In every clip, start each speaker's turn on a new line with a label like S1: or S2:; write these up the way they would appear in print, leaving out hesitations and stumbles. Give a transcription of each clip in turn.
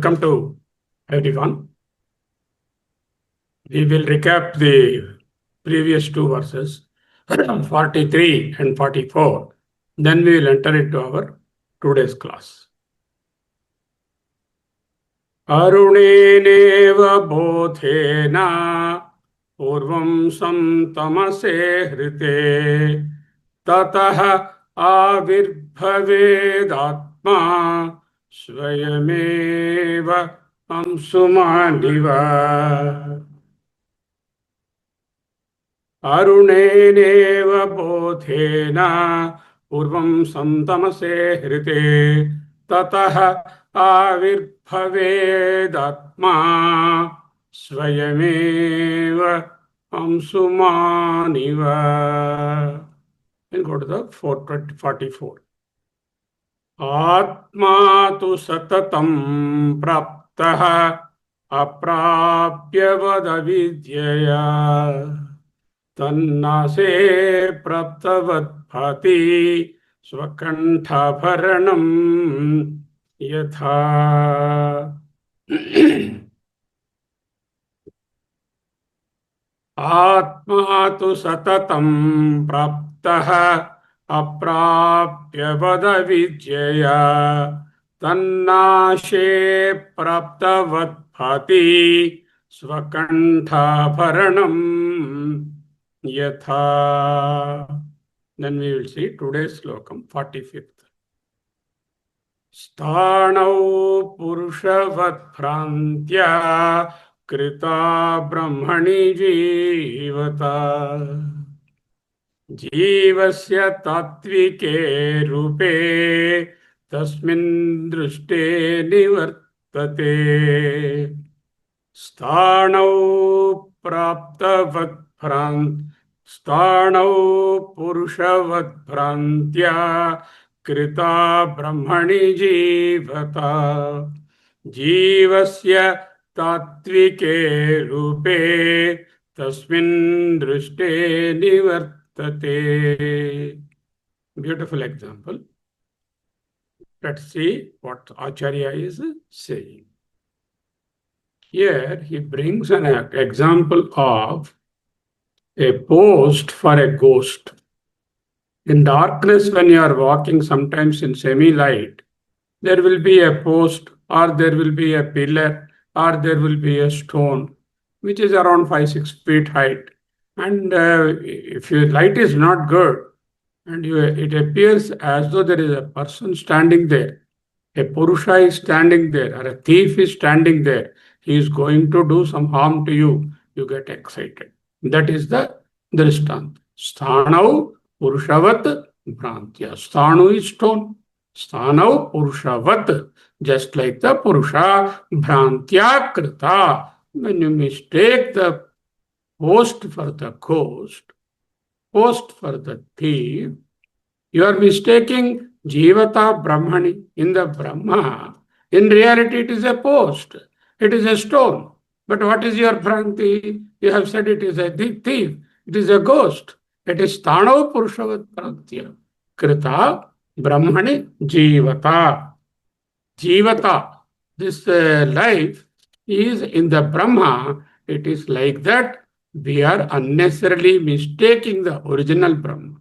S1: Welcome to everyone. We will recap the previous two verses, 43 and 44. Then we will enter into our today's class. Arunenev bodhena purvam samtamase hrite tatah avirbhavedatma swayameva amsumaniva. Arunenev bodhena purvam samtamase hrite tatah avirbhavedatma swayameva amsumaniva. And go to the 44. Atma tu satatam praptah aprapya vadavidyaya tannase praptavat bhati swakanthabharanam yatha. Atma tu satatam praptah aprapya vadavidyaya tannase praptavat bhati swakanthabharanam yatha. Then we will see today's slokam, 45th. Sthanau purushavat prantya krita brahmani jivata jivasya tattvike rupe tasmin drushte nivartate. Sthanau praptavat Sthanau purushavat prantya krita brahmani jivata jivasya tattvike rupe tasmin drushte nivartate. Beautiful example. Let's see what Acharya is saying. Here he brings an example of a post for a ghost. In darkness, when you are walking, sometimes in semi-light, there will be a post, or there will be a pillar, or there will be a stone, which is around 5-6 feet height. And if your light is not good, and it appears as though there is a person standing there, a Purusha is standing there, or a thief is standing there, he is going to do some harm to you, you get excited. That is the Drishtanta. Sthanau Purushavat Bhrantya. Sthanu is stone. Sthanau Purushavat. Just like the Purusha Bhrantya Krita. When you mistake the post for the ghost, post for the thief, you are mistaking Jivata Brahmani in the Brahma. In reality, it is a post. It is a stone. But what is your Bhranti? You have said it is a thief. It is a ghost. It is Sthanau Purushavat Prantya. Krita Brahmani Jivata. Jivata. This life is in the Brahma. It is like that. We are unnecessarily mistaking the original Brahma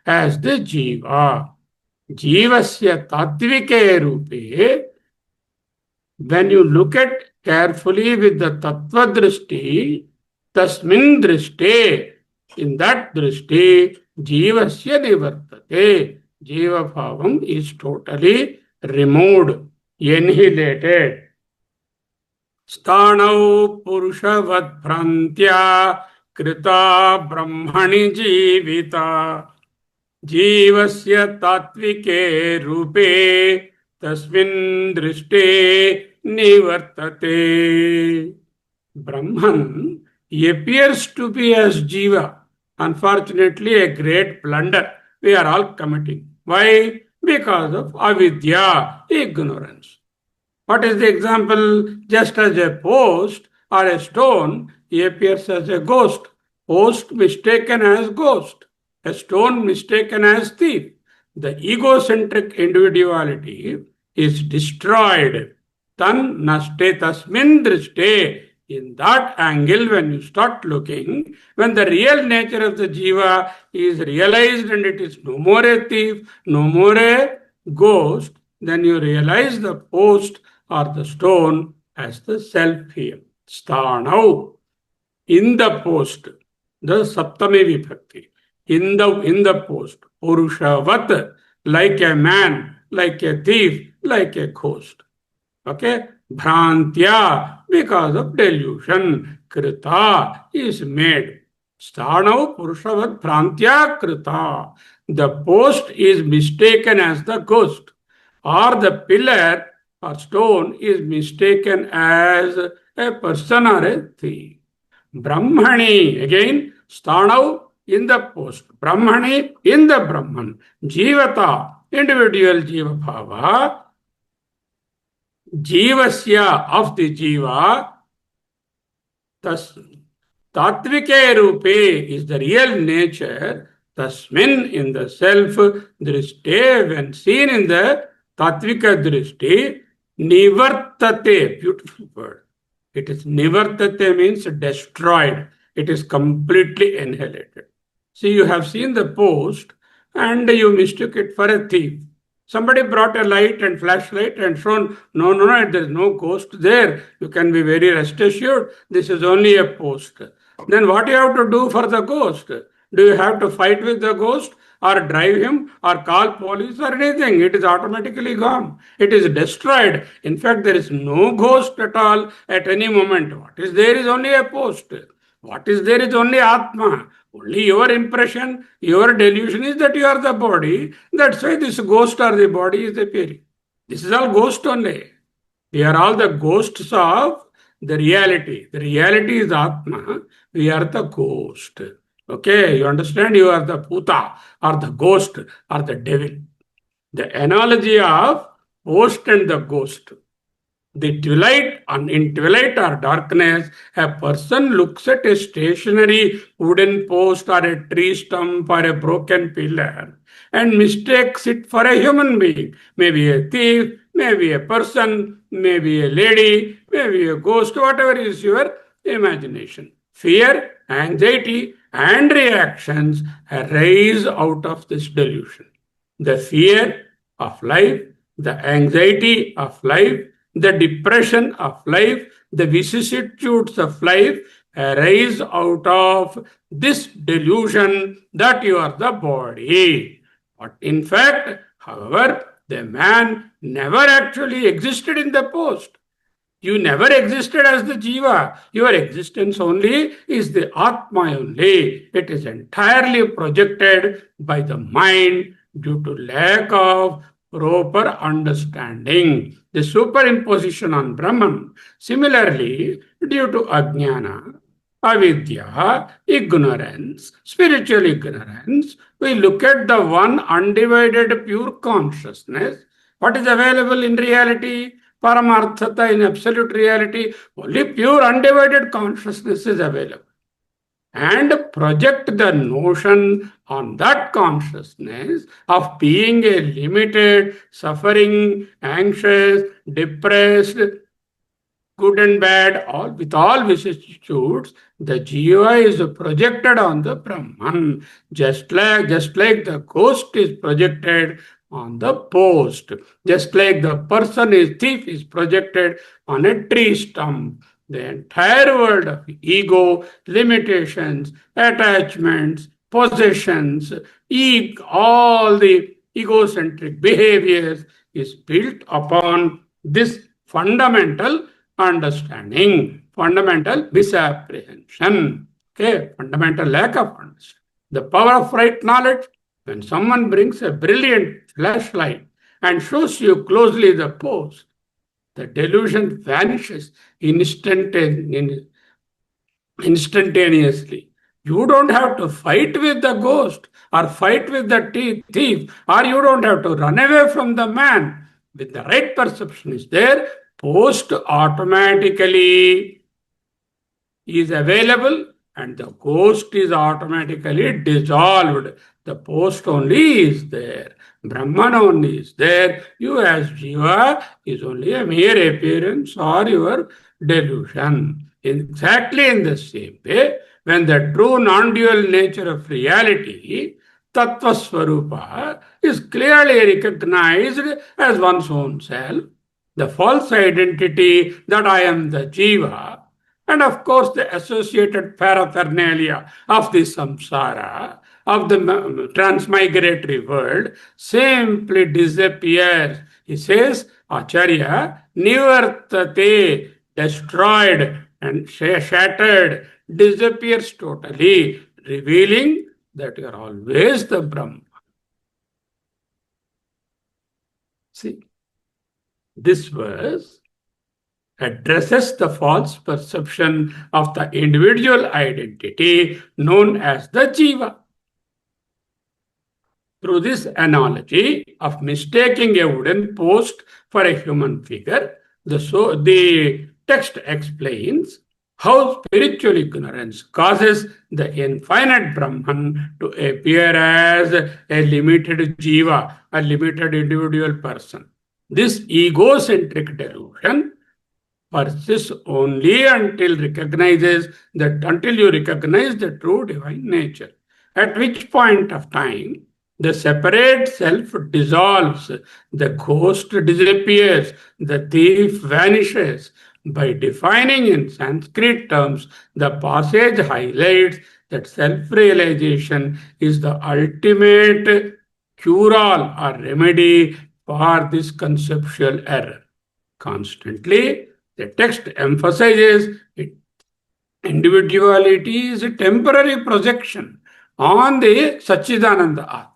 S1: as the Jiva. Jivasya Tattvike Rupe. When you look at carefully with the Tattva Drishti, Tasmin Drishti, in that Drishti, Jivasya Nivartate. Jiva Bhavam is totally removed, annihilated. Sthanau Purushavat Bhrantya Krita Brahmani Jivita Jivasya Tattvike Rupe Tasmin Drishte Nivartate. Brahman appears to be as Jiva. Unfortunately, a great blunder we are all committing. Why? Because of avidya, ignorance. What is the example? Just as a post or a stone, he appears as a ghost. Post mistaken as ghost. A stone mistaken as thief. The egocentric individuality is destroyed Tan naste tasmin drishte. In that angle, when you start looking, when the real nature of the jiva is realized and it is no more a thief, no more a ghost, then you realize the post or the stone as the self here. Sthanau, in the post, the Saptami Vibhakti, in the post, Purushavat, like a man, like a thief, like a ghost. Okay? Bhrantya, because of delusion. Krita is made. Sthanau Purushavat Bhrantya Krita. The post is mistaken as the ghost, or the pillar or stone is mistaken as a person or a thief. Brahmani, again, Sthanau in the post. Brahmani in the Brahman. Jivata, individual Jiva Bhava. Jivasya, of the Jiva. Tas, Tatvike Rupe is the real nature. Tasmin, in the self. Drishte, when seen in the Tatvika Drishti. Nivartate, beautiful word. It is nivartate, means destroyed. It is completely annihilated. See, you have seen the post and you mistook it for a thief. Somebody brought a light and flashlight and shown, no, there is no ghost there. You can be very rest assured. This is only a post. Then what you have to do for the ghost? Do you have to fight with the ghost or drive him or call police or anything? It is automatically gone. It is destroyed. In fact, there is no ghost at all at any moment. What is there is only a post. What is there is only Atma. Only your impression, your delusion is that you are the body. That's why this ghost or the body is appearing. This is all ghost only. We are all the ghosts of the reality. The reality is Atma. We are the ghost. Okay, you understand? You are the Bhuta or the ghost or the devil. The analogy of ghost and the ghost. The twilight, in twilight or darkness, a person looks at a stationary wooden post or a tree stump or a broken pillar and mistakes it for a human being. Maybe a thief, maybe a person, maybe a lady, maybe a ghost, whatever is your imagination. Fear, anxiety, and reactions arise out of this delusion. The fear of life, the anxiety of life, the depression of life, the vicissitudes of life arise out of this delusion that you are the body. But in fact, however, the man never actually existed in the post. You never existed as the Jiva. Your existence only is the Atma only. It is entirely projected by the mind due to lack of proper understanding. The superimposition on Brahman. Similarly, due to ajnana, avidya, ignorance, spiritual ignorance, we look at the one undivided pure consciousness. What is available in reality? Paramarthata, in absolute reality, only pure undivided consciousness is available. And project the notion on that consciousness of being a limited, suffering, anxious, depressed, good and bad, all with all vicissitudes, the jiva is projected on the Brahman, just like the ghost is projected on the post, just like the person is thief is projected on a tree stump. The entire world of ego, limitations, attachments, possessions, all the egocentric behaviors is built upon this fundamental understanding, fundamental misapprehension, okay, fundamental lack of understanding. The power of right knowledge, when someone brings a brilliant flashlight and shows you closely the post, the delusion vanishes instantaneously. You don't have to fight with the ghost or fight with the thief, or you don't have to run away from the man. With the right perception is there, post automatically is available and the ghost is automatically dissolved. The post only is there. Brahman only is there. You as Jiva is only a mere appearance or your delusion. Exactly in the same way, when the true non-dual nature of reality, Tattva Swarupa, is clearly recognized as one's own self, the false identity that I am the Jiva, and of course the associated paraphernalia of the samsara, of the transmigratory world, simply disappears. He says, Acharya, nivartate, destroyed and shattered, disappears totally, revealing that you are always the Brahma. See, this verse addresses the false perception of the individual identity known as the Jiva. Through this analogy of mistaking a wooden post for a human figure, the text explains how spiritual ignorance causes the infinite Brahman to appear as a limited Jiva, a limited individual person. This egocentric delusion persists only until you recognize the true divine nature, at which point of time the separate self dissolves, the ghost disappears, the thief vanishes. By defining in Sanskrit terms, the passage highlights that self-realization is the ultimate cure-all or remedy for this conceptual error. Constantly, the text emphasizes it. Individuality is a temporary projection on the Satchidananda Atma.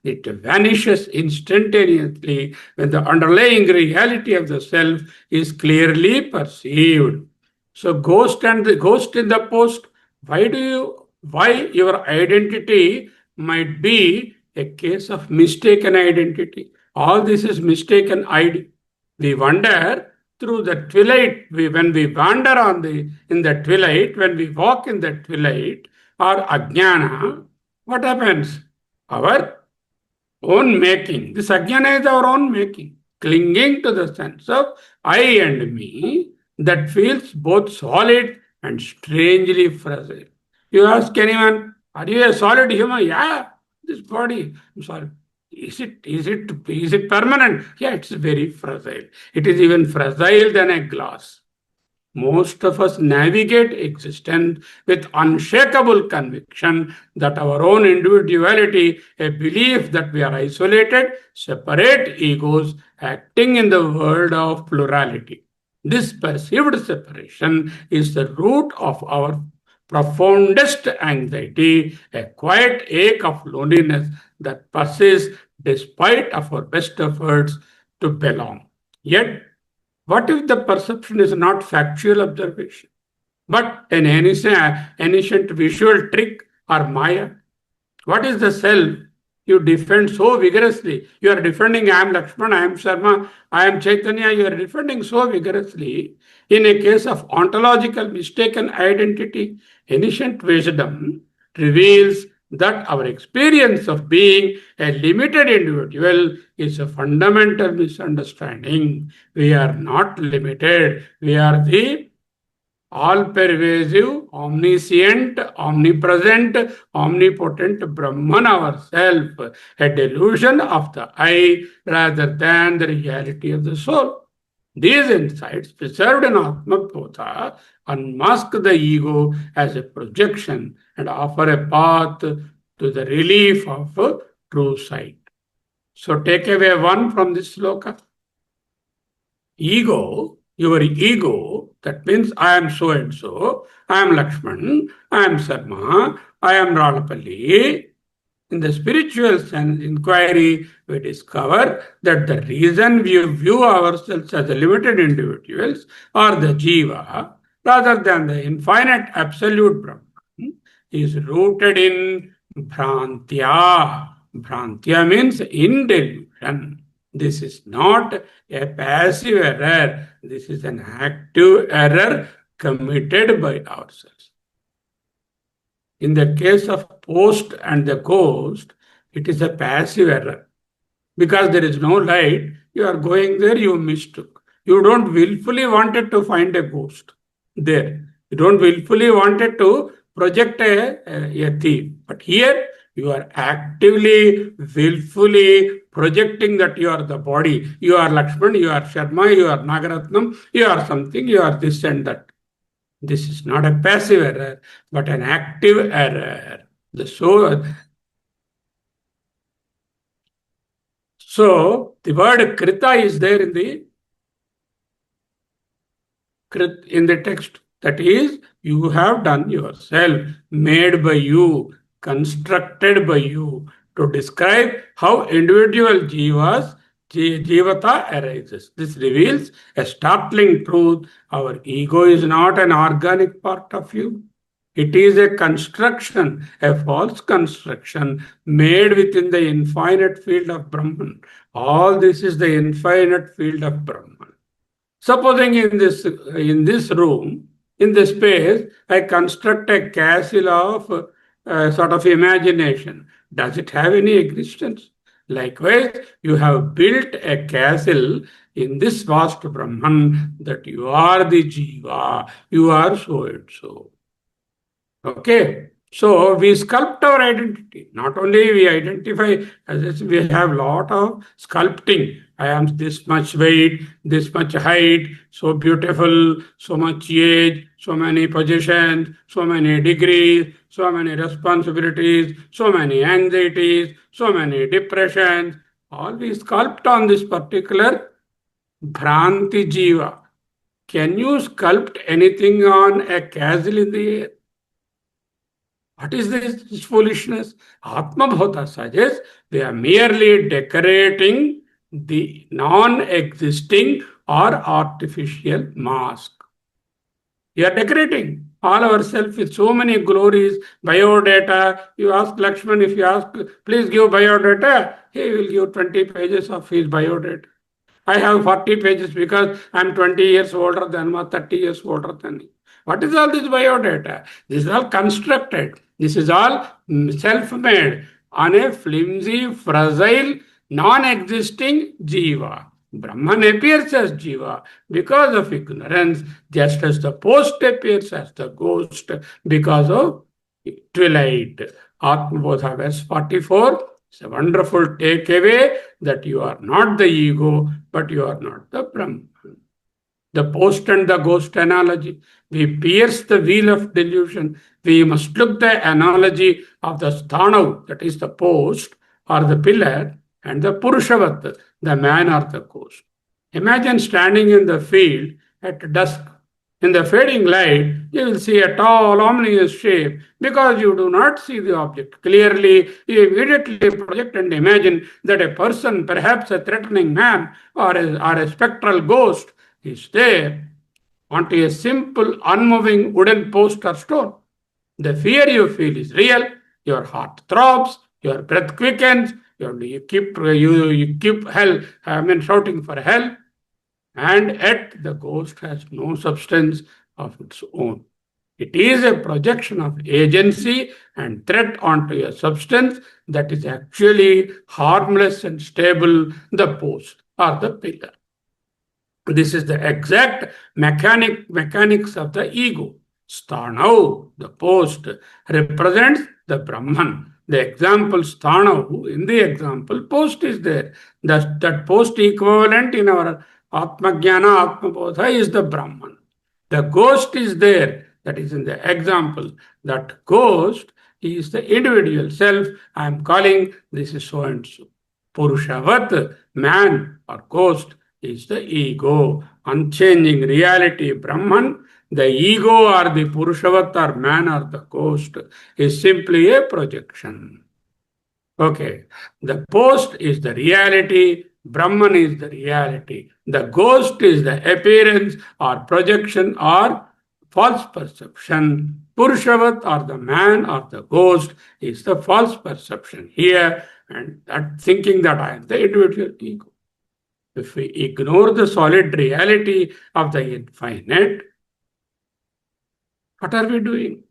S1: It vanishes instantaneously when the underlying reality of the self is clearly perceived. So, ghost and the ghost in the post, why your identity might be a case of mistaken identity. All this is mistaken ID. We wonder through the twilight, when we wander in the twilight, when we walk in the twilight or ajnana, what happens? Our own making. This ajnana is our own making, clinging to the sense of I and me that feels both solid and strangely fragile. You ask anyone, are you a solid human? Yeah, this body, I'm sorry. Is it permanent? Yeah, it's very fragile. It is even fragile than a glass. Most of us navigate existence with unshakable conviction that our own individuality, a belief that we are isolated, separate egos acting in the world of plurality. This perceived separation is the root of our profoundest anxiety, a quiet ache of loneliness that persists despite of our best efforts to belong. Yet, what if the perception is not factual observation, but an ancient visual trick or maya? What is the self you defend so vigorously? You are defending I am Lakshman, I am Sarma, I am Chaitanya. You are defending so vigorously. In a case of ontological mistaken identity, ancient wisdom reveals that our experience of being a limited individual is a fundamental misunderstanding. We are not limited. We are the all-pervasive, omniscient, omnipresent, omnipotent Brahman ourself, a delusion of the I rather than the reality of the soul. These insights, preserved in Atma Bodha, unmask the ego as a projection and offer a path to the relief of true sight. So take away one from this sloka. Ego, your ego, that means I am so and so, I am Lakshman, I am Sarma, I am Ralapalli. In the spiritual sense inquiry, we discover that the reason we view ourselves as limited individuals or the jiva, rather than the infinite absolute Brahman, is rooted in bhrantya. Bhrantya means in delusion. This is not a passive error. This is an active error committed by ourselves. In the case of post and the ghost, it is a passive error. Because there is no light, you are going there, you mistook. You don't willfully wanted to find a ghost there. You don't willfully wanted to project a thief. But here, you are actively, willfully projecting that you are the body. You are Lakshman, you are Sharma, you are Nagaratnam, you are something, you are this and that. This is not a passive error, but an active error. So the word krita is there in the text. That is, you have done yourself, made by you, constructed by you, to describe how individual jivata arises. This reveals a startling truth. Our ego is not an organic part of you. It is a construction, a false construction made within the infinite field of Brahman. All this is the infinite field of Brahman. Supposing in this room, in this space, I construct a castle of sort of imagination. Does it have any existence? Likewise, you have built a castle in this vast Brahman that you are the Jiva, you are so and so. Okay, so we sculpt our identity. Not only we identify, we have lot of sculpting. I am this much weight, this much height, so beautiful, so much age, so many positions, so many degrees, so many responsibilities, so many anxieties, so many depressions. All we sculpt on this particular Bhranti Jiva. Can you sculpt anything on a castle in the air? What is this foolishness? Atma Bodha suggests they are merely decorating the non-existing or artificial mask. We are decorating all ourselves with so many glories, biodata. You ask Lakshman, if you ask, please give biodata, he will give 20 pages of his biodata. I have 40 pages because I'm 20 years older than him or 30 years older than him. What is all this biodata? This is all constructed. This is all self-made on a flimsy, fragile, non-existing jiva. Brahman appears as jiva because of ignorance, just as the post appears as the ghost because of twilight. Atma Bodha, verse 44. It's a wonderful takeaway that you are not the ego, but you are not the Brahman. The post and the ghost analogy. We pierce the wheel of delusion. We must look the analogy of the sthanav, that is the post or the pillar, and the purushavat, the man or the ghost. Imagine standing in the field at dusk. In the fading light, you will see a tall, ominous shape. Because you do not see the object clearly, you immediately project and imagine that a person, perhaps a threatening man or a spectral ghost, is there onto a simple, unmoving wooden post or stone. The fear you feel is real. Your heart throbs. Your breath quickens. You keep shouting for help. And yet the ghost has no substance of its own. It is a projection of agency and threat onto a substance that is actually harmless and stable, the post or the pillar. This is the exact mechanics of the ego. Sthanav, the post, represents the Brahman. The example Sthanav, in the example, post is there. That post equivalent in our Atma Jnana, Atma Bodha is the Brahman. The ghost is there. That is in the example. That ghost is the individual self. I am calling this is so and so. Purushavat, man or ghost, is the ego. Unchanging reality, Brahman. The ego or the Purushavat or man or the ghost is simply a projection. Okay. The post is the reality. Brahman is the reality. The ghost is the appearance or projection or false perception. Purushavat or the man or the ghost is the false perception here, and that thinking that I am the individual ego. If we ignore the solid reality of the infinite, what are we doing?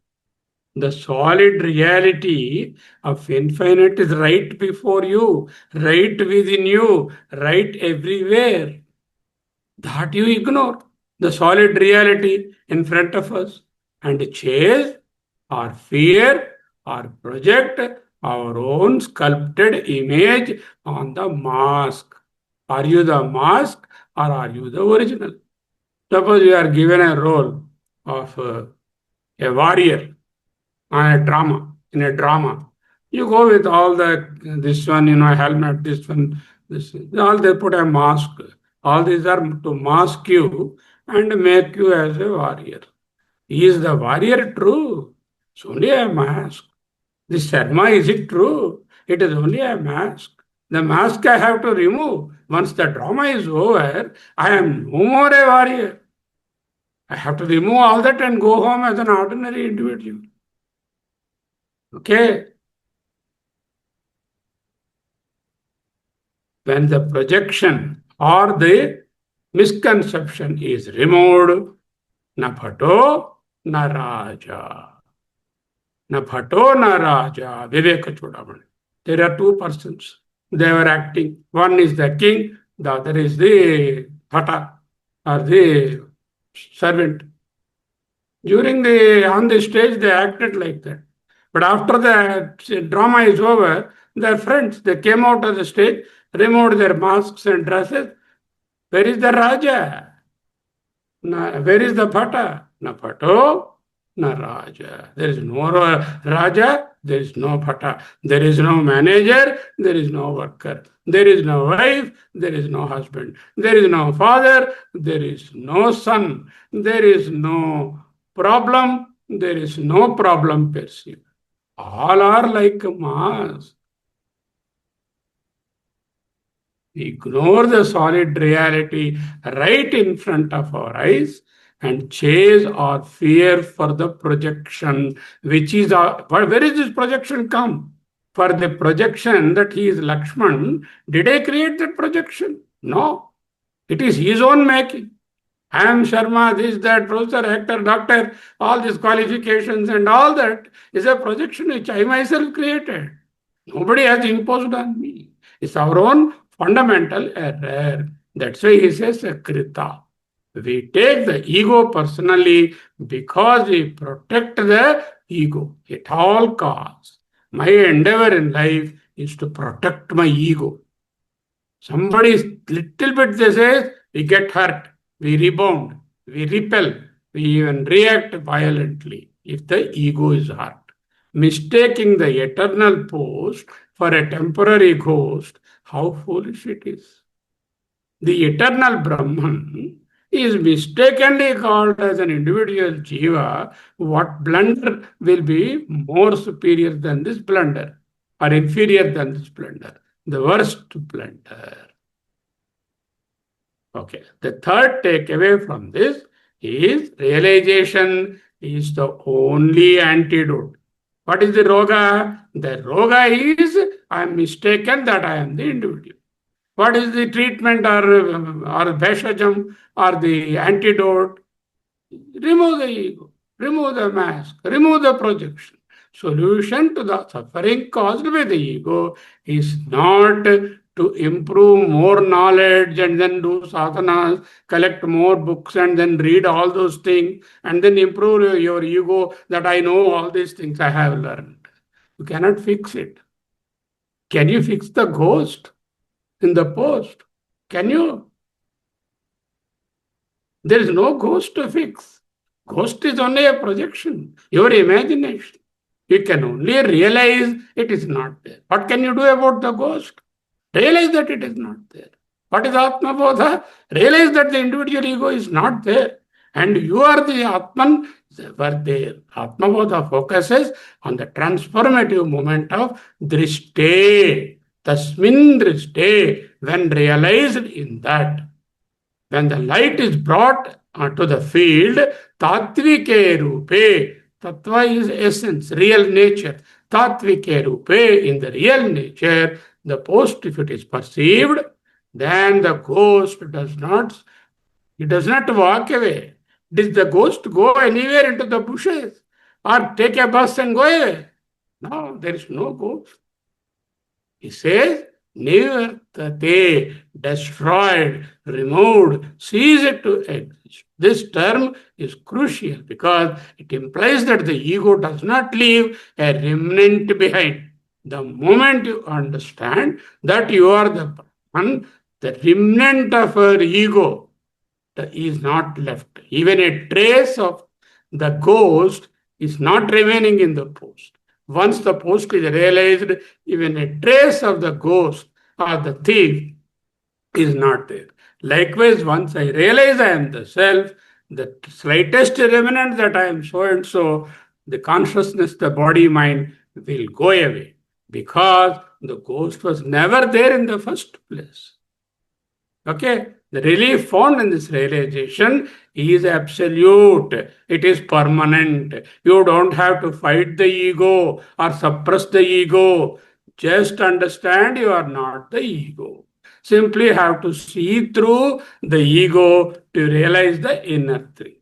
S1: The solid reality of infinite is right before you, right within you, right everywhere. That you ignore. The solid reality in front of us and chase or fear or project our own sculpted image on the mask. Are you the mask or are you the original? Suppose you are given a role of a warrior in a drama. You go with all this one, helmet, this one, this, all they put a mask. All these are to mask you and make you as a warrior. Is the warrior true? It's only a mask. This Sarma, is it true? It is only a mask. The mask I have to remove. Once the drama is over, I am no more a warrior. I have to remove all that and go home as an ordinary individual. Okay? When the projection or the misconception is removed, na phato, na raja. Na phato, na raja. Viveka Chudamani. There are two persons. They were acting. One is the king, the other is the phata or the servant. On the stage, they acted like that. But after the drama is over, their friends, they came out of the stage, removed their masks and dresses. Where is the Raja? Where is the Phata? Na Phato, na Raja. There is no Raja, there is no Phata. There is no manager, there is no worker. There is no wife, there is no husband. There is no father, there is no son. There is no problem, there is no problem perceived. All are like mass. Ignore the solid reality right in front of our eyes and chase or fear for the projection, which is where is this projection come? For the projection that he is Lakshman, did I create that projection? No. It is his own making. I am Sharma, this, that, professor, actor, doctor, all these qualifications and all that is a projection which I myself created. Nobody has imposed on me. It's our own fundamental error. That's why he says Krita. We take the ego personally because we protect the ego at all costs. My endeavor in life is to protect my ego. Somebody is little bit they say, we get hurt, we rebound, we repel, we even react violently if the ego is hurt. Mistaking the eternal post for a temporary ghost, how foolish it is. The eternal Brahman is mistakenly called as an individual jiva. What blunder will be more superior than this blunder or inferior than this blunder? The worst blunder. Okay. The third takeaway from this is realization is the only antidote. What is the roga? The roga is I am mistaken that I am the individual. What is the treatment or bheshajam or the antidote? Remove the ego, remove the mask, remove the projection. Solution to the suffering caused by the ego is not to improve more knowledge and then do sadhanas, collect more books and then read all those things and then improve your ego that I know all these things I have learned. You cannot fix it. Can you fix the ghost in the post? Can you? There is no ghost to fix. Ghost is only a projection, your imagination. You can only realize it is not there. What can you do about the ghost? Realize that it is not there. What is Atma Bodha? Realize that the individual ego is not there. And you are the Atman were there. Atma Bodha focuses on the transformative moment of drishte. Tasmin drishte. When realized in that, when the light is brought to the field, tattvike rupe. Tattva is essence, real nature. Tattvike rupe, in the real nature, the post, if it is perceived, then the ghost does not walk away. Does the ghost go anywhere into the bushes? or take a bus and go away. No, there is no ghost. He says, Nivartate, destroyed, removed, ceased to exist. This term is crucial because it implies that the ego does not leave a remnant behind. The moment you understand that you are the one, the remnant of our ego is not left. Even a trace of the ghost is not remaining in the post. Once the post is realized, even a trace of the ghost or the thief is not there. Likewise, once I realize I am the self, the slightest remnant that I am so and so, the consciousness, the body, mind will go away because the ghost was never there in the first place. Okay, the relief found in this realization is absolute. It is permanent. You don't have to fight the ego or suppress the ego. Just understand you are not the ego. Simply have to see through the ego to realize the inner thing.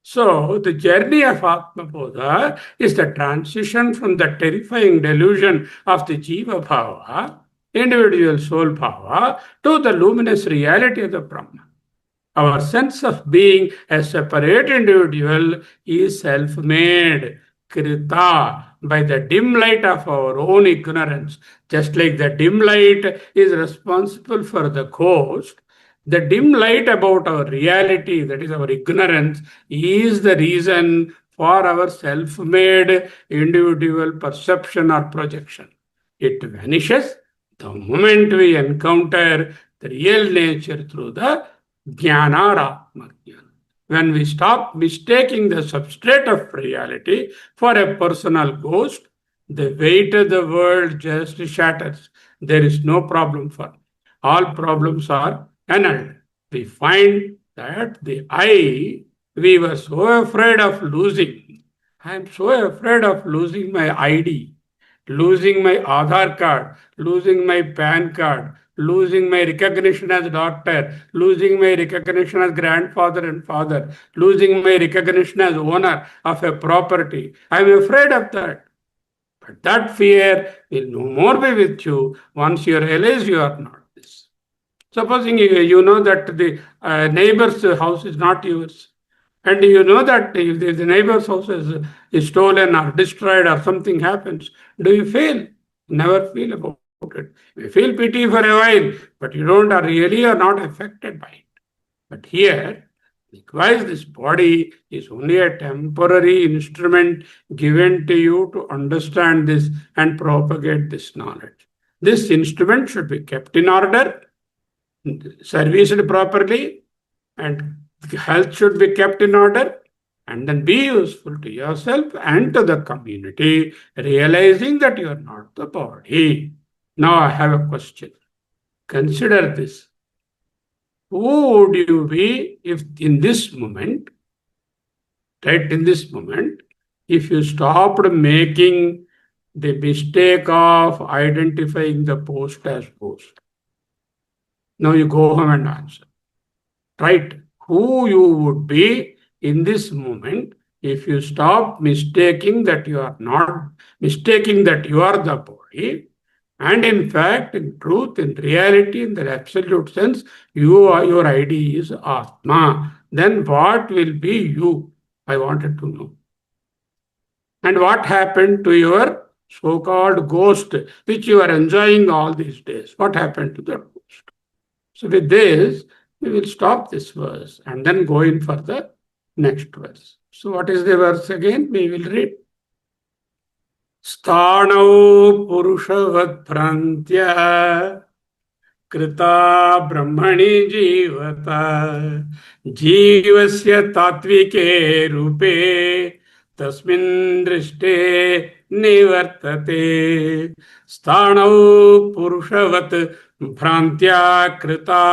S1: So, the journey of Atma Bodha is the transition from the terrifying delusion of the Jiva Bhava, individual soul power, to the luminous reality of the Brahman. Our sense of being a separate individual is self-made, krita, by the dim light of our own ignorance. Just like the dim light is responsible for the ghost, the dim light about our reality, that is our ignorance, is the reason for our self-made individual perception or projection. It vanishes the moment we encounter the real nature through the jnana or Atma Jnana. When we stop mistaking the substrate of reality for a personal ghost, the weight of the world just shatters. There is no problem for me. All problems are annulled. We find that the I, we were so afraid of losing. I am so afraid of losing my ID, losing my Aadhaar card, losing my PAN card, losing my recognition as doctor, losing my recognition as grandfather and father, losing my recognition as owner of a property. I am afraid of that. But that fear will no more be with you once you realize you are not this. Supposing you know that the neighbor's house is not yours, and you know that if the neighbor's house is stolen or destroyed or something happens, do you feel? Never feel about it. You feel pity for a while, but you don't are really are not affected by it. But here, likewise, this body is only a temporary instrument given to you to understand this and propagate this knowledge. This instrument should be kept in order, serviced properly, and health should be kept in order, and then be useful to yourself and to the community, realizing that you are not the body. Now I have a question. Consider this. Who would you be if in this moment, right in this moment, if you stopped making the mistake of identifying the post as post? Now you go home and answer. Right? Who you would be in this moment if you stop mistaking that you are not, mistaking that you are the body, and in fact, in truth, in reality, in the absolute sense, you are, your ID is Atma. Then what will be you? I wanted to know. And what happened to your so-called ghost, which you are enjoying all these days? What happened to the ghost? So with this, we will stop this verse and then go in for the next verse. So what is the verse again? We will read. Sthanau purushavat prantya krita brahmani jivata jivasya tatvike rupe tasmin drishte nivartate sthanau purushavat भ्रांत्या कृता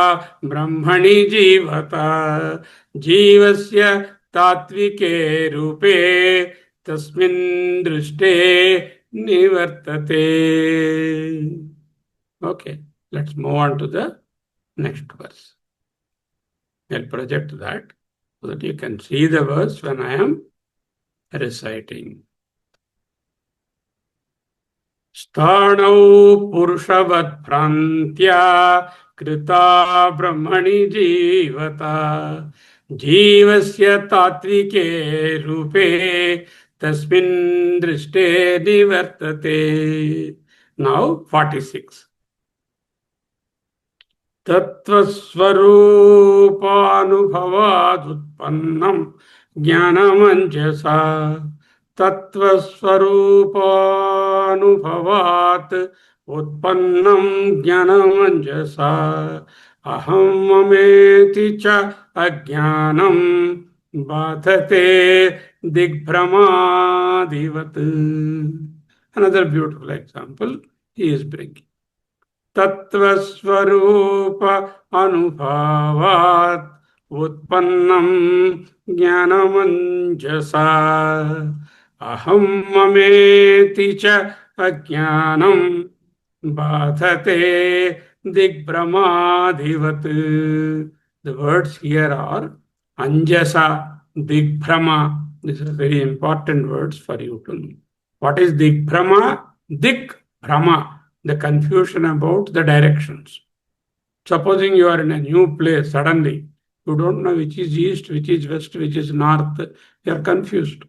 S1: ब्रह्मणि जीवता जीवस्य तात्विके रूपे तस्मिन् दृष्टे निवर्तते. Okay, let's move on to the next verse. I'll project that so that you can see the verse when I am reciting. Sthanau Purushavat Prantya Krita Brahmani Jivata Jivasya Tatvike Rupe Tasmin Drishte Nivartate. Now 46. तत्त्वस्वरूपानुभवादुत्पन्नं ज्ञानमञ्जसा तत्त्वस्वरूपानुभवात् उत्पन्नं ज्ञानमञ्जसा अहं ममेति च अज्ञानं बाधते दिग्भ्रमादिवत्. Another beautiful example he is bringing. तत्त्वस्वरूप अनुभवात् उत्पन्नं ज्ञानमञ्जसा अहं ममेति च अज्ञानं बाधते दिग्भ्रमाधिवत्. The words here are anjasa, digbhrama. These are very important words for you to know. What is digbhrama? Digbhrama, the confusion about the directions. Supposing you are in a new place, suddenly you don't know which is east, which is west, which is north, you are confused.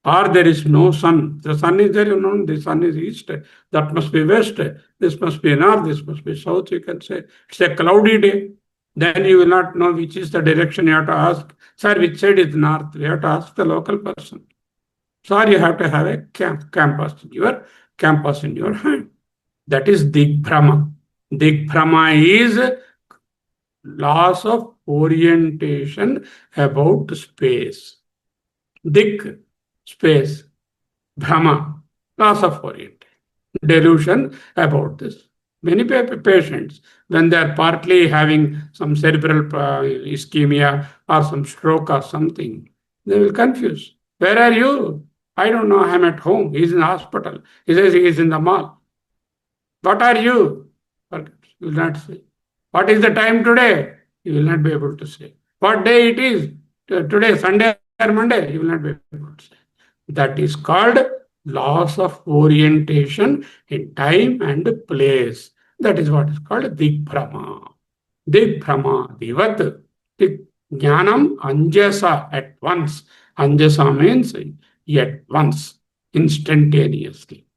S1: Or there is no sun. The sun is there, you know, the sun is east, that must be west, this must be north, this must be south, you can say. It's a cloudy day. Then you will not know which is the direction. You have to ask, sir, which side is north? You have to ask the local person. Sir, you have to have a compass in your hand. That is digbhrama. Digbhrama is loss of orientation about space. Dig, space. Bhrama, loss of orientation. Delusion about this. Many patients, when they are partly having some cerebral ischemia or some stroke or something, they will confuse. Where are you? I don't know. I'm at home. He's in the hospital. He says he is in the mall. What are you? You will not say. What is the time today? You will not be able to say. What day it is? Today, Sunday or Monday? You will not be able to say. That is called loss of orientation in time and place. That is what is called digbhrama. Digbhrama, divat. Jnanam anjasa, at once. Anjasa means at once, instantaneously.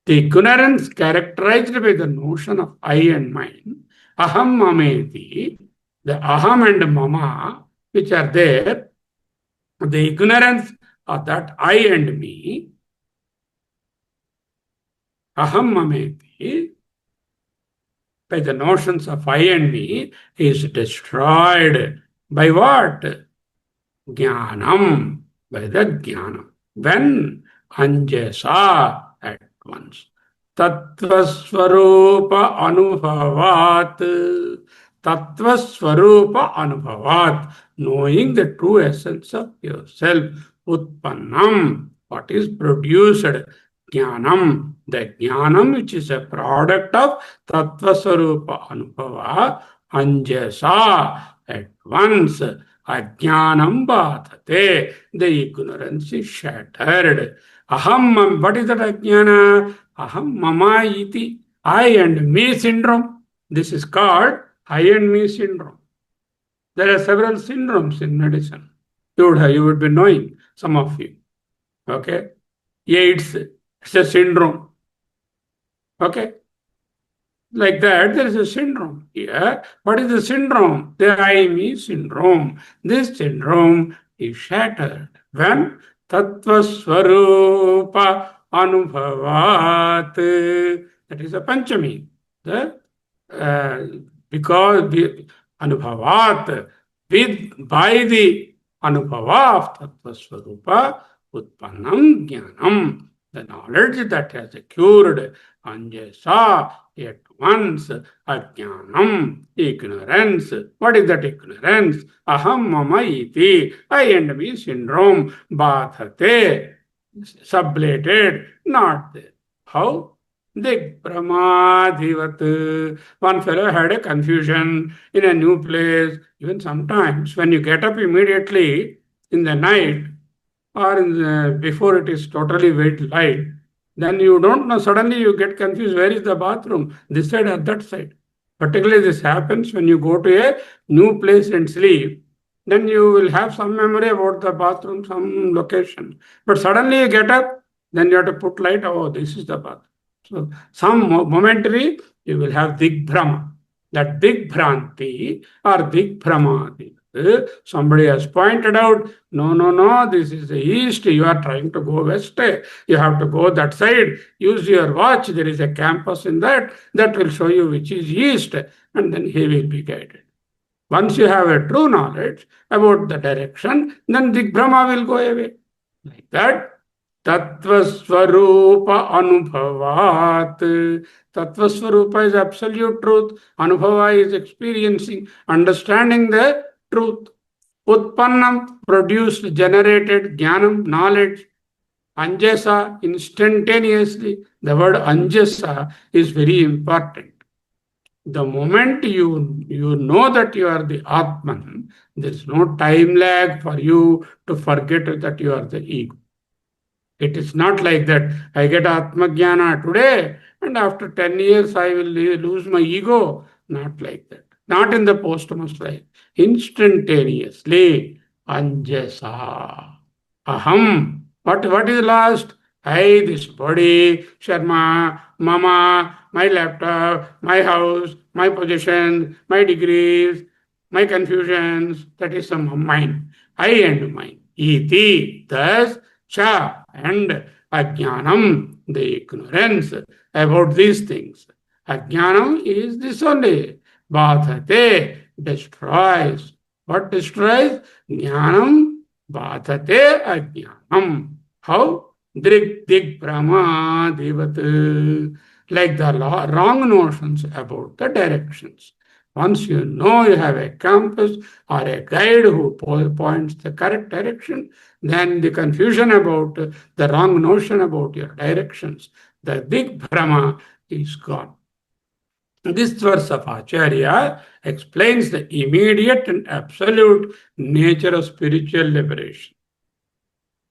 S1: The ignorance characterized by the notion of I and mine, aham mameti, the aham and mama, which are there, the ignorance of that I and me, aham mameti, by the notions of I and me, is destroyed by what? Jnanam, by the jnanam. When? Anjasa, at once. Tattvasvarupa anubhavat. Tattvasvarupa anubhavat. Knowing the true essence of yourself. Utpannam. What is produced? Jnanam. The jnanam which is a product of Tattvasvarupa anubhava. Anjasa. At once. Ajnanam bhatate. The ignorance is shattered. Aham, what is that ajnana? Aham mama iti. I and me syndrome. This is called I and me syndrome. There are several syndromes in medicine. You would be knowing, some of you. Okay? AIDS, it's a syndrome. Okay? Like that, there is a syndrome here. What is the syndrome? The I-me syndrome. This syndrome is shattered when Tattvasvarupa Anubhavat. That is a Panchami. Because Anubhavat, by the Anubhava of Tattvasvarupa, Utpannam Jnanam. The knowledge that has occurred, anjasa, at once, ajnanam, ignorance. What is that ignorance? Aham mama iti, I and me syndrome, bhathate, sublated, not there. How? Digbhramaadhivat. One fellow had a confusion in a new place. Even sometimes when you get up immediately in the night, or before it is totally white light, then you don't know. Suddenly you get confused. Where is the bathroom? This side or that side? Particularly this happens when you go to a new place and sleep. Then you will have some memory about the bathroom, some location. But suddenly you get up, then you have to put light. Oh, this is the bathroom. So some momentary you will have digbhrama. That digbhranti or digbhrama. Somebody has pointed out, no, no, no, this is the east. You are trying to go west. You have to go that side. Use your watch. There is a campus in that. That will show you which is east. And then he will be guided. Once you have a true knowledge about the direction, then Digbhrama will go away. Like that, Tattvasvarupa Anubhavat. Tattvasvarupa is absolute truth. Anubhava is experiencing, understanding the truth. Utpannam, produced, generated, jnanam, knowledge. Anjasa, instantaneously. The word anjasa is very important. The moment you know that you are the Atman, there is no time lag for you to forget that you are the ego. It is not like that. I get Atma Jnana today and after 10 years I will lose my ego. Not like that. Not in the posthumous life. Instantaneously. Anjasa. Aham. What is lost? I, this body, Sharma, Mama, my laptop, my house, my position, my degrees, my confusions. That is some mind. I and mine. Iti. Thus, cha and ajnanam, the ignorance about these things. Ajnanam is this only. Bhathate, destroys. What destroys? Jnanam bhathate ajnanam. How? Dig brahma devat. Like the wrong notions about the directions. Once you know you have a compass or a guide who points the correct direction, then the confusion about the wrong notion about your directions, the digbhrama is gone. This verse of Acharya explains the immediate and absolute nature of spiritual liberation.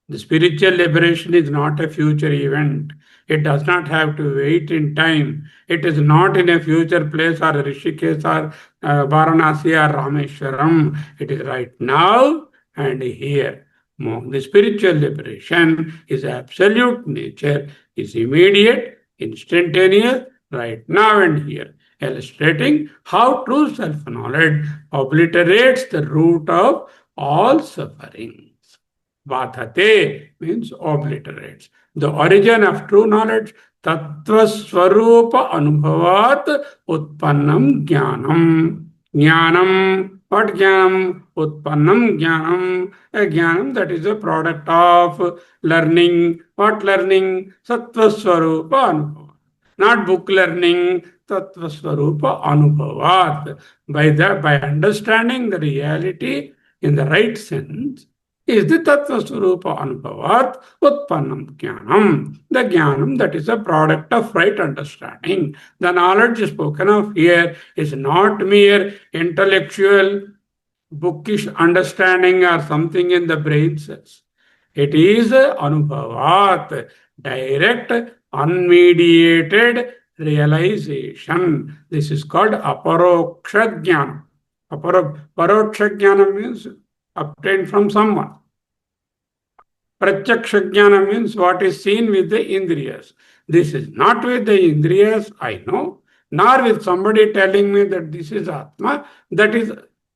S1: The spiritual liberation is not a future event. It does not have to wait in time. It is not in a future place or Rishikesh or Varanasi or Rameshwaram. It is right now and here. The spiritual liberation is absolute nature, is immediate, instantaneous, right now and here, illustrating how true self-knowledge obliterates the root of all suffering. Vadhate means obliterates. The origin of true knowledge, tattva swarupa anubhavat utpannam jnanam. Jnanam, what jnanam? Utpannam jnanam. A jnanam that is a product of learning. What learning? Sattva swarupa anubhavat. Not book learning, tattva swarupa anubhavat. By understanding the reality in the right sense, is the Tattva Swarupa Anubhavat Utpannam Jnanam. The Jnanam that is a product of right understanding. The knowledge spoken of here is not mere intellectual, bookish understanding or something in the brain cells. It is Anubhavat, direct, unmediated realization. This is called Aparoksha Jnana. Paroksha Jnana means obtained from someone. Pratyaksha Jnana means what is seen with the Indriyas. This is not with the Indriyas, I know, nor with somebody telling me that this is Atma, that is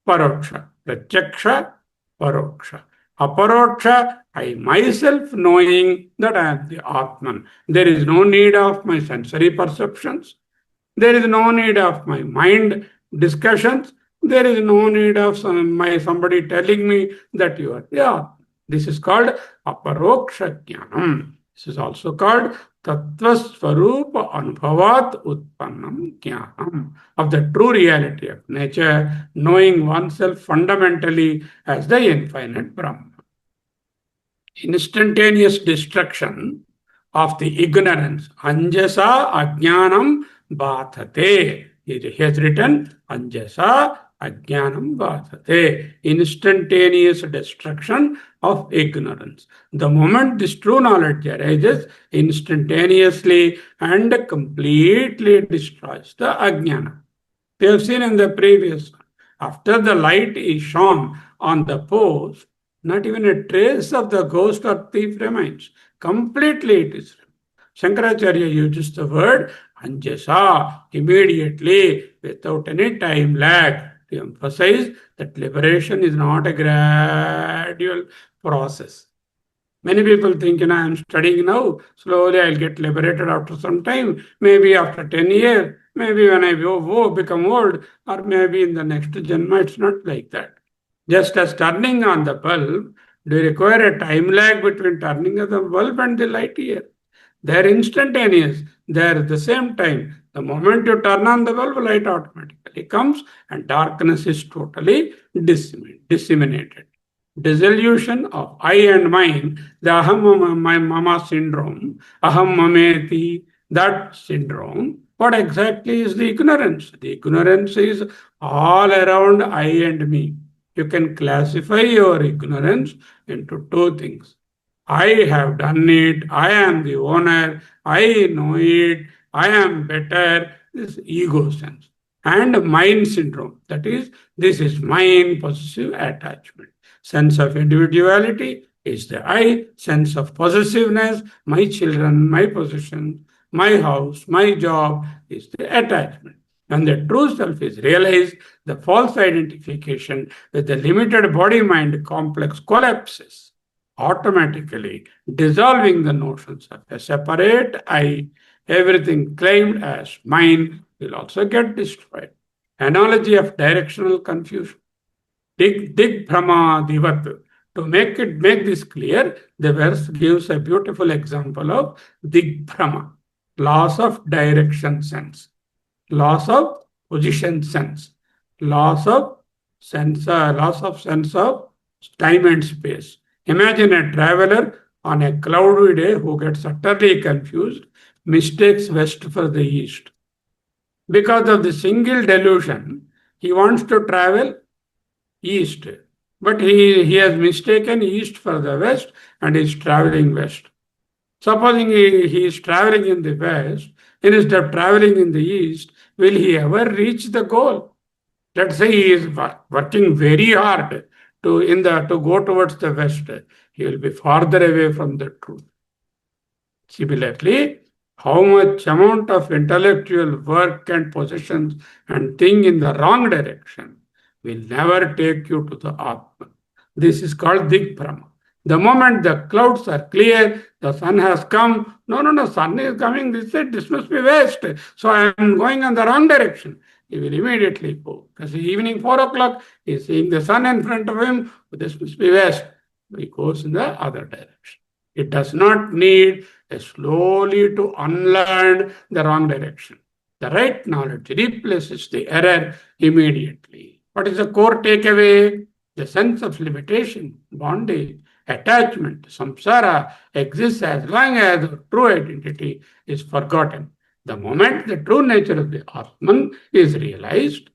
S1: Paroksha. Pratyaksha, Paroksha. Aparoksha, I myself knowing that I am the Atman. There is no need of my sensory perceptions. There is no need of my mind discussions. There is no need of somebody telling me that you are the Atman. This is called aparoksha jnanam. This is also called tattva swarupa anubhavat utpannam jnanam. Of the true reality of nature, knowing oneself fundamentally as the infinite Brahma. Instantaneous destruction of the ignorance. Anjasa ajnanam bhathate. He has written Anjasa adhyayanam vasate, instantaneous destruction of ignorance. The moment this true knowledge arises, instantaneously and completely destroys the ajnana. We have seen in the previous one. After the light is shone on the post, not even a trace of the ghost or thief remains. Completely it is. Shankaracharya uses the word anjasa, immediately, without any time lag, to emphasize that liberation is not a gradual process. Many people think, I'm studying now, slowly I'll get liberated after some time, maybe after 10 years, maybe when I become old, or maybe in the next janma. It's not like that. Just as turning on the bulb, do you require a time lag between turning of the bulb and the light here? They're instantaneous. They're at the same time. The moment you turn on the bulb, light automatically comes and darkness is totally disseminated. Dissolution of I and mine, the aham my mama syndrome, aham mameti, that syndrome. What exactly is the ignorance? The ignorance is all around I and me. You can classify your ignorance into two things. I have done it, I am the owner, I know it, I am better, this ego sense. And mine syndrome, that is, this is mine, possessive attachment. Sense of individuality is the I, sense of possessiveness, my children, my possession, my house, my job is the attachment. When the true self is realized, the false identification with the limited body-mind complex collapses, automatically dissolving the notions of a separate I. Everything claimed as mine will also get destroyed. Analogy of directional confusion. Dig brahma divat. To make this clear, the verse gives a beautiful example of dig brahma, loss of direction sense, loss of position sense, loss of sense of time and space. Imagine a traveler on a cloudy day who gets utterly confused, mistakes west for the east. Because of the single delusion, he wants to travel east, but he has mistaken east for the west and is traveling west. Supposing he is traveling in the west, instead of traveling in the east, will he ever reach the goal? Let's say he is working very hard to go towards the west. He will be farther away from the truth. Similarly, how much amount of intellectual work and possessions and think in the wrong direction will never take you to the Atma. This is called Dig Brahma. The moment the clouds are clear, the sun has come. No, sun is coming this way, this must be west. So I am going in the wrong direction. He will immediately go. Because evening 4 o'clock, he is seeing the sun in front of him, this must be west. He goes in the other direction. It does not need slowly to unlearn the wrong direction. The right knowledge replaces the error immediately. What is the core takeaway? The sense of limitation, bondage, attachment, samsara exists as long as the true identity is forgotten. The moment the true nature of the Atman is realized,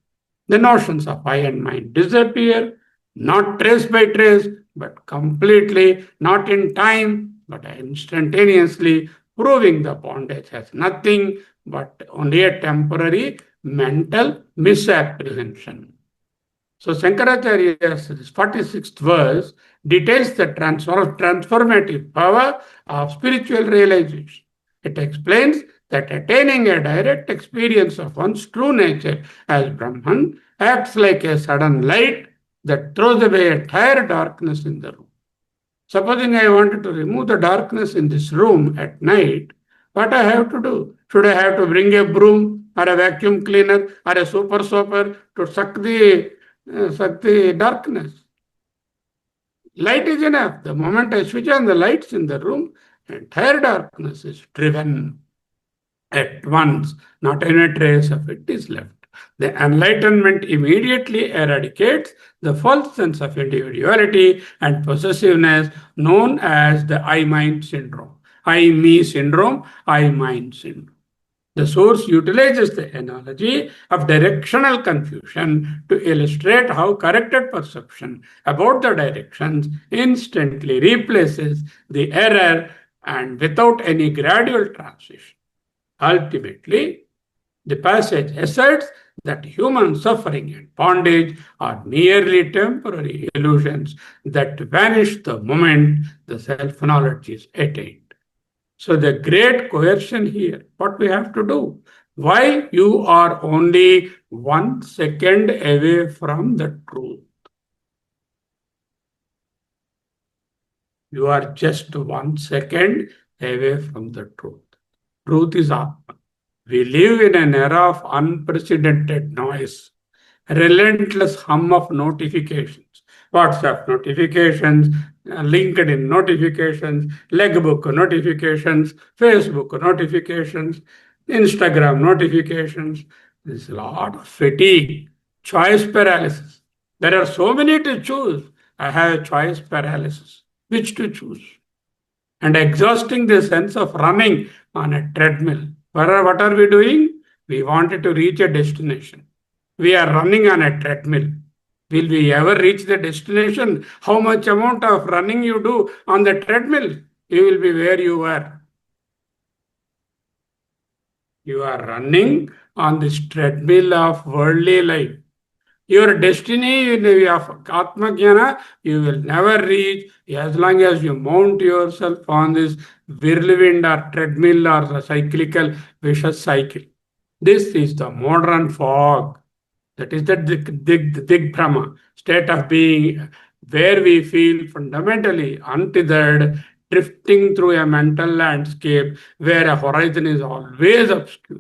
S1: the notions of I and mine disappear, not trace by trace, but completely, not in time, but instantaneously, proving the bondage has nothing but only a temporary mental misapprehension. So Shankaracharya's 46th verse details the transformative power of spiritual realization. It explains that attaining a direct experience of one's true nature as Brahman acts like a sudden light that throws away entire darkness in the room. Supposing I wanted to remove the darkness in this room at night, what I have to do? Should I have to bring a broom or a vacuum cleaner or a super soaker to suck the darkness? Light is enough. The moment I switch on the lights in the room, entire darkness is driven at once. Not any trace of it is left. The enlightenment immediately eradicates the false sense of individuality and possessiveness known as the I-mind syndrome. I-me syndrome, I-mind syndrome. The source utilizes the analogy of directional confusion to illustrate how corrected perception about the directions instantly replaces the error and without any gradual transition. Ultimately, the passage asserts that human suffering and bondage are merely temporary illusions that vanish the moment the self knowledge is attained. So, the great question here, what we have to do? Why you are only 1 second away from the truth? You are just 1 second away from the truth. Truth is Atma. We live in an era of unprecedented noise, relentless hum of notifications, WhatsApp notifications, LinkedIn notifications, Legbook notifications, Facebook notifications, Instagram notifications. There's a lot of fatigue, choice paralysis. There are so many to choose. I have a choice paralysis. Which to choose? And exhausting the sense of running on a treadmill. What are we doing? We wanted to reach a destination. We are running on a treadmill. Will we ever reach the destination? How much amount of running you do on the treadmill? You will be where you were. You are running on this treadmill of worldly life. Your destiny of Atma Jnana, you will never reach as long as you mount yourself on this whirlwind or treadmill or the cyclical vicious cycle. This is the modern fog. That is the dig Brahma, state of being where we feel fundamentally untethered, drifting through a mental landscape where a horizon is always obscure.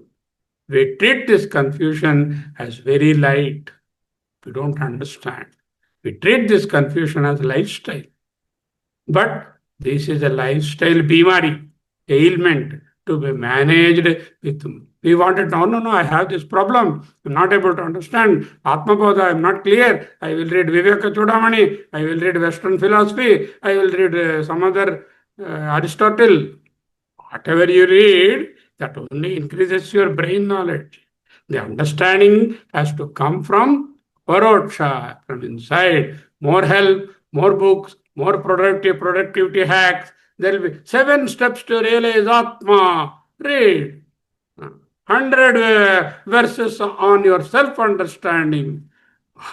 S1: We treat this confusion as very light. We don't understand. We treat this confusion as lifestyle. But this is a lifestyle bimari, ailment to be managed with. We wanted, no, I have this problem. I'm not able to understand. Atma Bodha, I'm not clear. I will read Viveka Chudamani. I will read Western philosophy. I will read some other Aristotle. Whatever you read, that only increases your brain knowledge. The understanding has to come from Paroksha, from inside. More help, more books, more productivity hacks. There will be 7 steps to realize Atma. Read. 100 verses on your self-understanding.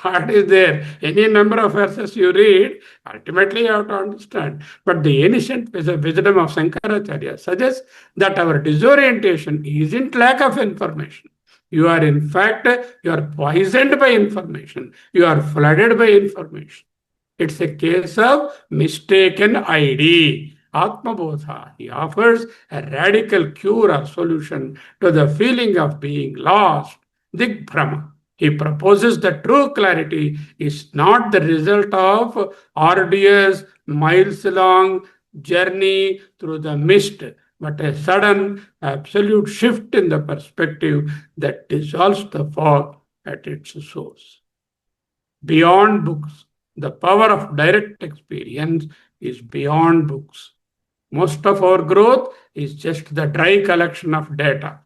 S1: What is there? Any number of verses you read, ultimately you have to understand. But the ancient wisdom of Shankaracharya suggests that our disorientation isn't lack of information. You are, in fact, you are poisoned by information. You are flooded by information. It's a case of mistaken ID. Atma Bodha. He offers a radical cure or solution to the feeling of being lost, Dig Brahma. He proposes that true clarity is not the result of arduous, miles-long journey through the mist, but a sudden, absolute shift in the perspective that dissolves the fog at its source. Beyond books, the power of direct experience is beyond books. Most of our growth is just the dry collection of data.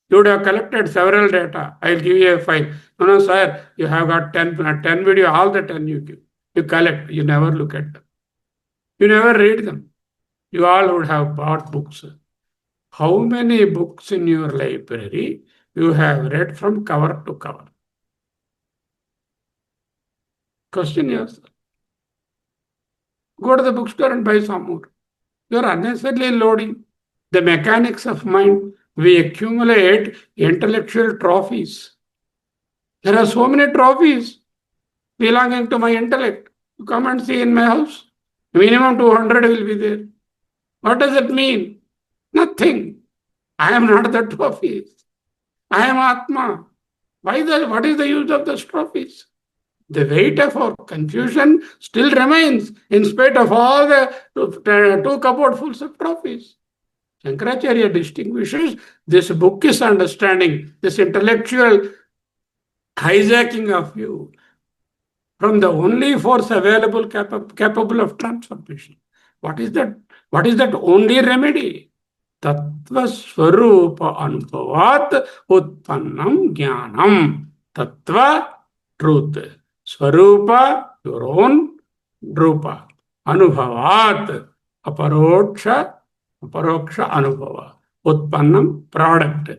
S1: You would have collected several data. I'll give you a file. No, sir, you have got 10 video, all the 10 you give. You collect, you never look at them. You never read them. You all would have bought books. How many books in your library you have read from cover to cover? Question yourself. Go to the bookstore and buy some more. You're unnecessarily loading the mechanics of mind. We accumulate intellectual trophies. There are so many trophies belonging to my intellect. You come and see in my house. Minimum 200 will be there. What does it mean? Nothing. I am not the trophies. I am Atma. What is the use of those trophies? The weight of our confusion still remains in spite of all the two cupboardfuls of trophies. Shankaracharya distinguishes this bookish understanding, this intellectual hijacking of you from the only force available capable of transformation. What is that? What is that only remedy? Tattva Swarupa Anubhavat Utpannam Jnanam. Tattva, truth. Swarupa, your own Rupa. Anubhavat, aparoksha Anubhava. Utpannam, product.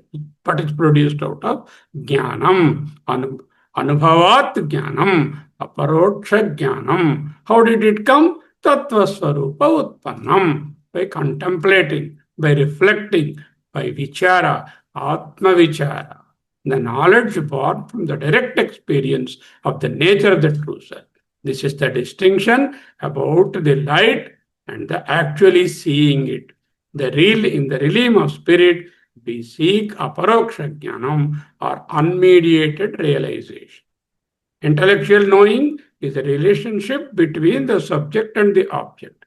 S1: What is produced out of Jnanam. Anubhavat Jnanam. Aparoksha Jnanam. How did it come? Tattva Swarupa Utpannam. By contemplating, by reflecting, by vichara, Atma Vichara. The knowledge born from the direct experience of the nature of the true self. This is the distinction about the light and the actually seeing it. In the realm of spirit, we seek aparoksha jnanam or unmediated realization. Intellectual knowing is a relationship between the subject and the object.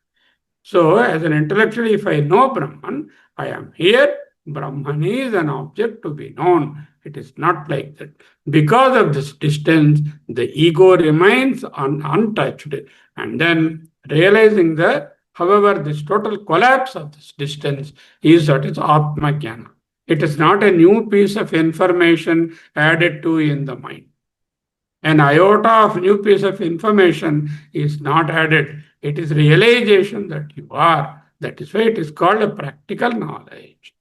S1: So, as an intellectual, if I know Brahman, I am here. Brahman is an object to be known. It is not like that. Because of this distance, the ego remains untouched. And then realizing that, however, this total collapse of this distance is what is Atma Jnana. It is not a new piece of information added to in the mind. An iota of new piece of information is not added. It is realization that you are. That is why it is called a practical knowledge.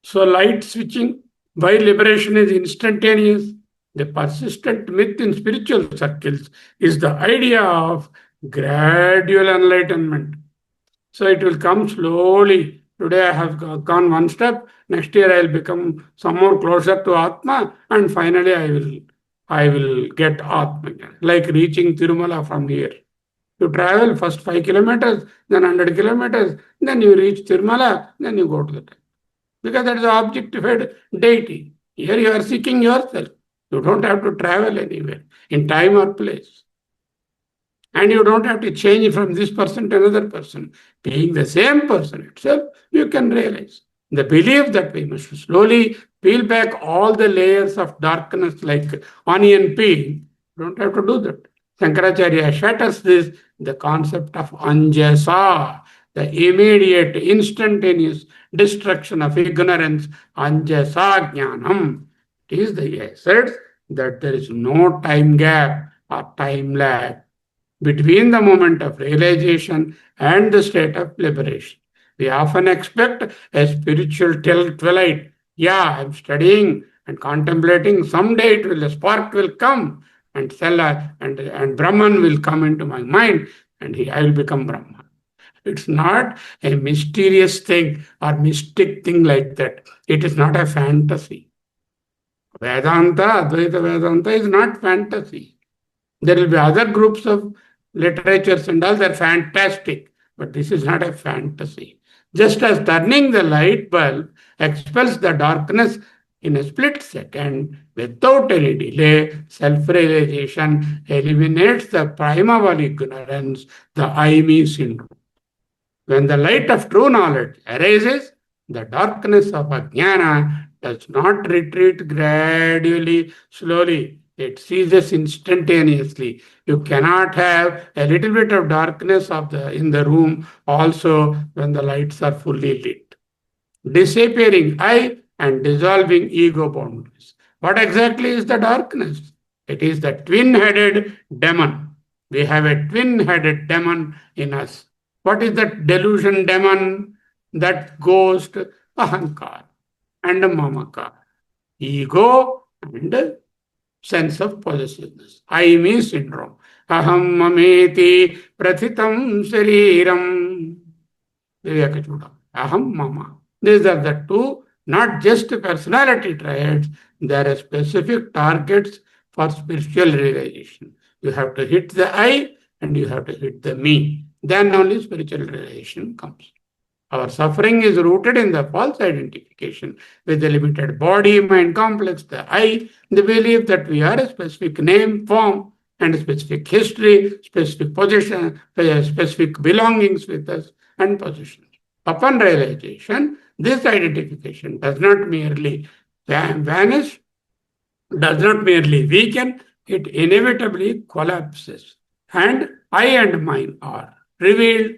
S1: So light switching, why liberation is instantaneous? The persistent myth in spiritual circles is the idea of gradual enlightenment. So it will come slowly. Today I have gone one step. Next year I will become some more closer to Atma, and finally I will get Atma. Like reaching Tirumala from here. You travel first 5 kilometers, then 100 kilometers, then you reach Tirumala, then you go to the temple. Because that is the objectified deity. Here you are seeking yourself. You don't have to travel anywhere in time or place. And you don't have to change from this person to another person. Being the same person itself, you can realize. The belief that we must slowly peel back all the layers of darkness like onion peel, don't have to do that. Shankaracharya shatters this, the concept of anjasa, the immediate, instantaneous destruction of ignorance, anjasa jnanam. It is the asserts that there is no time gap or time lag between the moment of realization and the state of liberation. We often expect a spiritual twilight. Yeah, I'm studying and contemplating. Someday a spark will come and Brahman will come into my mind and I will become Brahman. It's not a mysterious thing or mystic thing like that. It is not a fantasy. Advaita Vedanta is not fantasy. There will be other groups of literatures and all, they're fantastic, but this is not a fantasy. Just as turning the light bulb expels the darkness in a split second without any delay, self-realization eliminates the primeval ignorance, the I-me syndrome. When the light of true knowledge arises, the darkness of ajnana does not retreat gradually, slowly. It ceases instantaneously. You cannot have a little bit of darkness in the room also when the lights are fully lit. Disappearing I and dissolving ego boundaries. What exactly is the darkness? It is the twin-headed demon. We have a twin-headed demon in us. What is that delusion demon? That ghost, ahankar and mamaka. Ego and sense of possessiveness. I-me syndrome. Aham mameti prathitam shariram. Aham mama. These are the two, not just personality traits, there are specific targets for spiritual realization. You have to hit the I and you have to hit the me. Then only spiritual realization comes. Our suffering is rooted in the false identification with the limited body, mind complex, the I, the belief that we are a specific name, form, and a specific history, specific position, specific belongings with us, and positions. Upon realization, this identification does not merely vanish, does not merely weaken, it inevitably collapses. And I and mine are revealed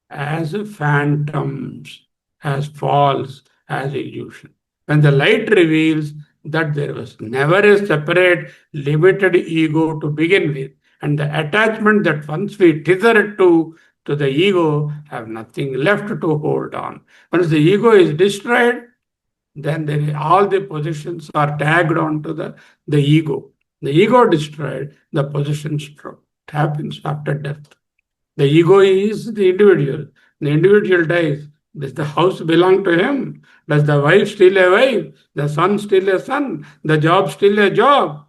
S1: as phantoms, as false, as illusion. When the light reveals that there was never a separate, limited ego to begin with, and the attachment that once we tether it to the ego have nothing left to hold on. Once the ego is destroyed, then all the positions are tagged onto the ego. The ego destroyed, the positions drop. It happens after death. The ego is the individual. The individual dies. Does the house belong to him? Does the wife still a wife? The son still a son? The job still a job?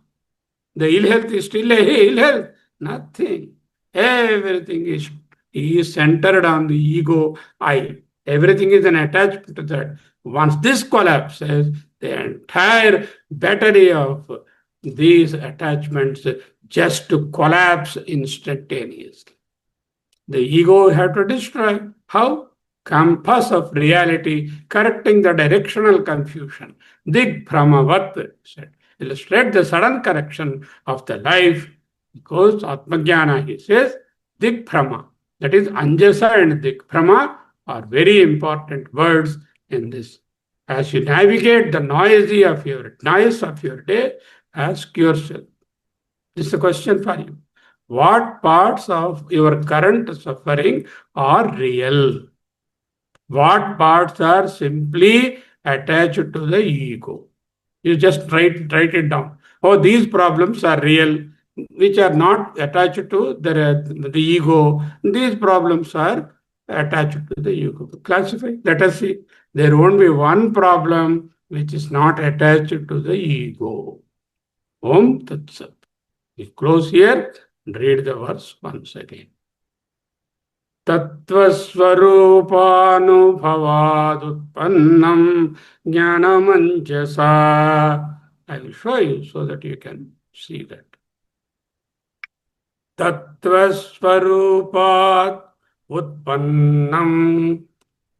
S1: The ill health is still a ill health? Nothing. Everything is centered on the ego I. Everything is an attachment to that. Once this collapses, the entire battery of these attachments just to collapse instantaneously. The ego have to destroy. How? Compass of reality, correcting the directional confusion. Dig Brahmavat said. Illustrate the sudden correction of the life. Because Atmajnana, he says, Dig Brahma. That is, Anjasa and Dig Brahma are very important words in this. As you navigate the noise of your day, ask yourself. This is a question for you. What parts of your current suffering are real? What parts are simply attached to the ego? You just write it down. Oh, these problems are real, which are not attached to the ego. These problems are attached to the ego. Classify. Let us see. There won't be one problem which is not attached to the ego. Om Tat Sat. We close here and read the verse once again. Tattvasvarupānubhavādutpannam jnanamanjasa. I will show you so that you can see that. Tattvasvarupāt utpannam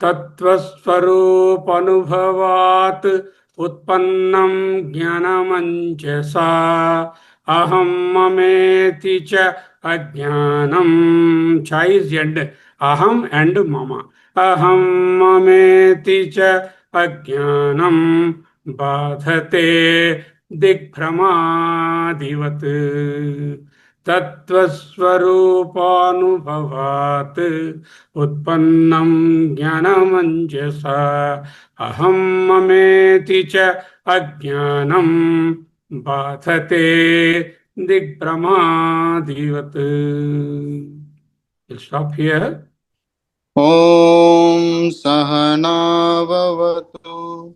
S1: tattvasvarupanubhavāt utpannam jnanamanjasa aham mameti cha adhyayanam. Cha is end. Aham and mama. Aham mameti cha adhyayanam badhate digbhramadivat tattvasvarupānubhavāt utpannam jnanamanjasa aham mameti cha adhyayanam badhate digbhramadivat. We'll stop here.
S2: Om Sahana Vavatu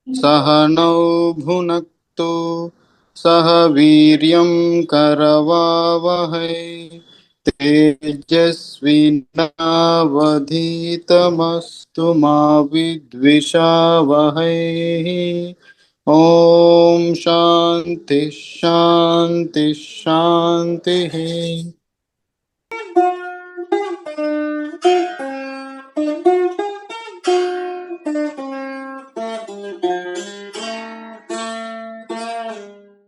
S2: Sahanau Bhunaktu Sahaviryam Karavavahai Tejasvinavadhitamastu ma vidvishavahai. Om Shanti Shanti Shanti.